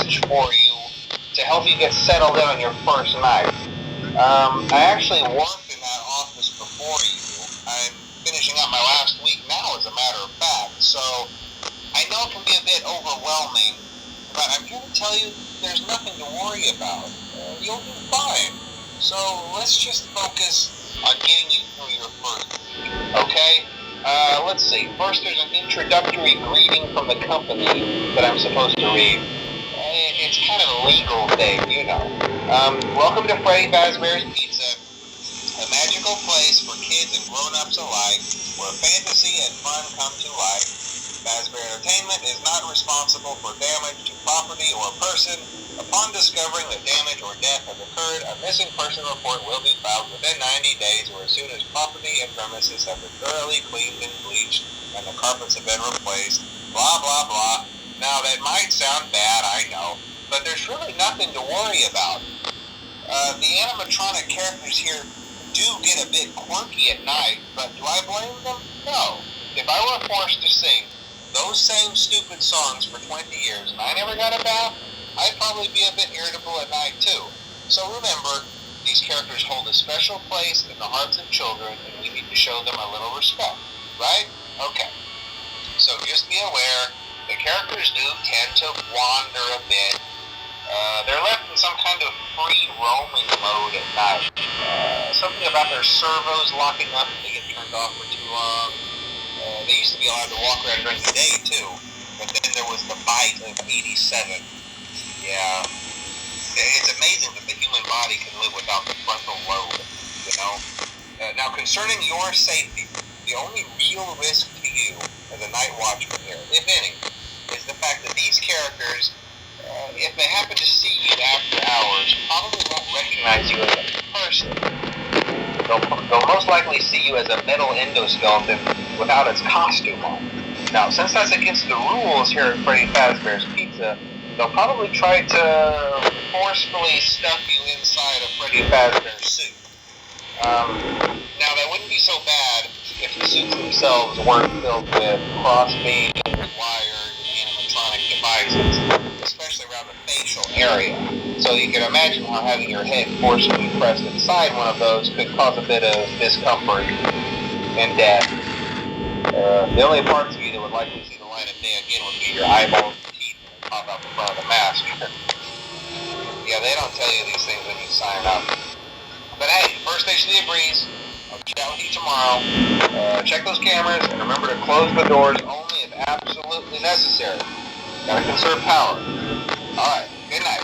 message for you to help you get settled in on your first night. I actually worked in that office before you. I'm finishing up my last week now, as a matter of fact, so I know it can be a bit overwhelming, but I'm here to tell you there's nothing to worry about. You'll do fine. So let's just focus on getting you through your first week, okay? Let's see. First, there's an introductory greeting from the company that I'm supposed to read. It's kind of a legal thing, you know. Welcome to Freddie Fazbear's Pizza, a magical place for kids and grown-ups alike, where fantasy and fun come to life. Fazbear Entertainment is not responsible for damage to property or person. Upon discovering that damage or death has occurred, a missing person report will be filed within 90 days or as soon as property and premises have been thoroughly cleaned and bleached and the carpets have been replaced. Blah, blah, blah. Now, that might sound bad, I know, but there's really nothing to worry about. The animatronic characters here do get a bit quirky at night, but do I blame them? No. If I were forced to sing those same stupid songs for 20 years and I never got a bath, I'd probably be a bit irritable at night too. So remember, these characters hold a special place in the hearts of children and we need to show them a little respect, right? Okay. So just be aware, the characters do tend to wander a bit. They're left in some kind of free roaming mode at night. Something about their servos locking up if they get turned off for too long. They used to be allowed to walk around during the day too, but then there was the bite of 87. Yeah, it's amazing that the human body can live without the frontal lobe, you know? Now, concerning your safety, the only real risk to you as a night watchman here, if any, is the fact that these characters, if they happen to see you after hours, probably won't recognize you as a person. They'll most likely see you as a metal endoskeleton without its costume on. Now, since that's against the rules here at Freddie Fazbear's Pizza, they'll probably try to forcefully stuff you inside a Freddie Fazbear suit. Now, that wouldn't be so bad if the suits themselves weren't filled with cross-beamed, wired, animatronic devices, especially around the facial area. So you can imagine how having your head forcefully pressed inside one of those could cause a bit of discomfort and death. The only parts of you that would likely see the light of day again would be your eyeballs and teeth that pop out the front of the mask. Yeah, they don't tell you these things when you sign up. But hey, first station of the breeze. I'll chat with you tomorrow. Check those cameras and remember to close the doors only if absolutely necessary. Gotta conserve power. Alright, good night.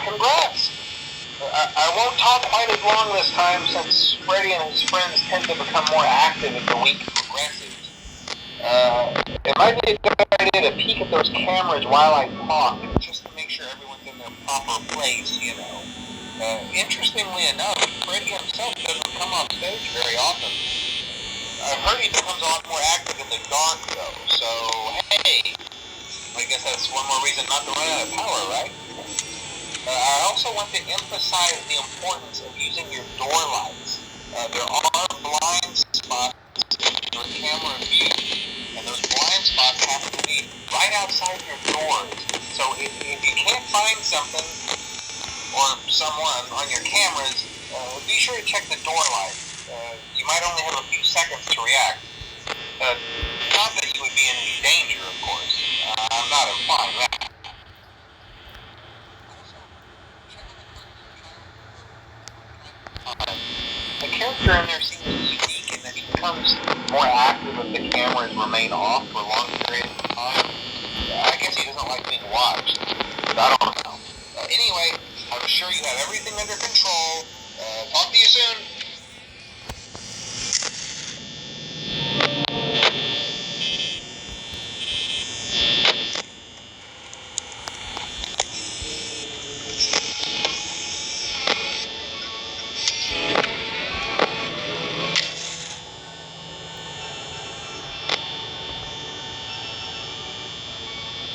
Congrats! I won't talk quite as long this time since Freddy and his friends tend to become more active as the week progresses. It might be a good idea to peek at those cameras while I talk, just to make sure everyone's in their proper place, you know. Interestingly enough, Freddy himself doesn't come off stage very often. I've heard he becomes a lot more active in the dark, though, so, hey, I guess that's one more reason not to run out of power, right? I also want to emphasize the importance of using your door lights. There are blind spots in your camera view, and those blind spots happen to be right outside your doors. So if you can't find something or someone on your cameras, be sure to check the door light. You might only have a few seconds to react. Not that you would be in any danger, of course. I'm not implying that. The character in there seems unique in that he becomes more active if the cameras remain off for long periods of time. I guess he doesn't like being watched. I don't know. Anyway, I'm sure you have everything under control. Talk to you soon.